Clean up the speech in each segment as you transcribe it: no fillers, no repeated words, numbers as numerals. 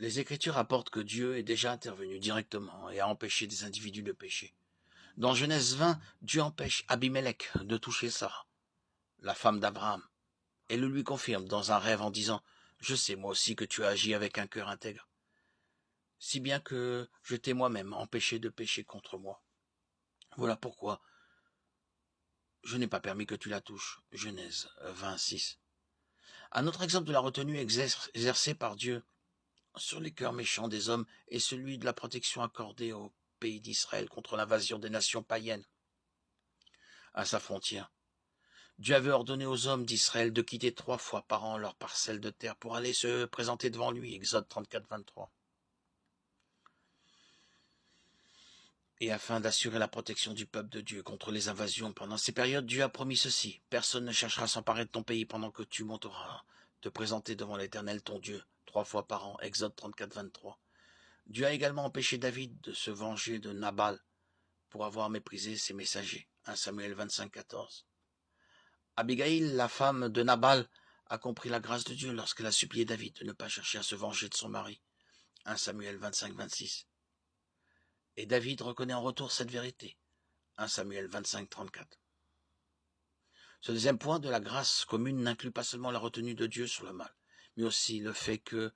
Les Écritures rapportent que Dieu est déjà intervenu directement et a empêché des individus de pécher. Dans Genèse 20, Dieu empêche Abimelech de toucher Sarah, la femme d'Abraham, et le lui confirme dans un rêve en disant « Je sais moi aussi que tu as agi avec un cœur intègre, si bien que je t'ai moi-même empêché de pécher contre moi. Voilà pourquoi je n'ai pas permis que tu la touches. » Genèse 26. Un autre exemple de la retenue exercée par Dieu sur les cœurs méchants des hommes est celui de la protection accordée au pays d'Israël contre l'invasion des nations païennes à sa frontière. Dieu avait ordonné aux hommes d'Israël de quitter 3 fois par an leur parcelle de terre pour aller se présenter devant lui, Exode 34, 23. Et afin d'assurer la protection du peuple de Dieu contre les invasions pendant ces périodes, Dieu a promis ceci: personne ne cherchera à s'emparer de ton pays pendant que tu monteras te présenter devant l'Éternel ton Dieu 3 fois par an, Exode 34, 23. Dieu a également empêché David de se venger de Nabal pour avoir méprisé ses messagers, 1 Samuel 25, 14. Abigail, la femme de Nabal, a compris la grâce de Dieu lorsqu'elle a supplié David de ne pas chercher à se venger de son mari, 1 Samuel 25, 26. Et David reconnaît en retour cette vérité, 1 Samuel 25, 34. Ce deuxième point de la grâce commune n'inclut pas seulement la retenue de Dieu sur le mal, mais aussi le fait qu'il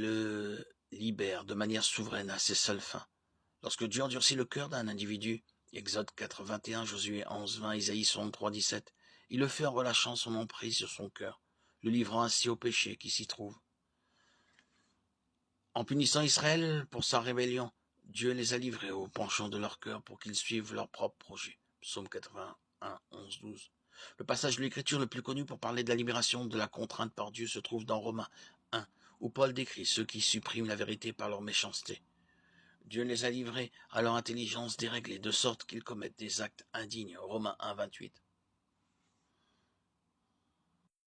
le libère de manière souveraine à ses seules fins. Lorsque Dieu endurcit le cœur d'un individu, Exode 4, 21, Josué 11, 20, Isaïe 63, 17, il le fait en relâchant son emprise sur son cœur, le livrant ainsi au péché qui s'y trouve. En punissant Israël pour sa rébellion, Dieu les a livrés au penchant de leur cœur pour qu'ils suivent leur propre projet. Psaume 81, 11, 12. Le passage de l'Écriture le plus connu pour parler de la libération de la contrainte par Dieu se trouve dans Romains 1, où Paul décrit ceux qui suppriment la vérité par leur méchanceté. Dieu les a livrés à leur intelligence déréglée, de sorte qu'ils commettent des actes indignes. Romains 1, 28.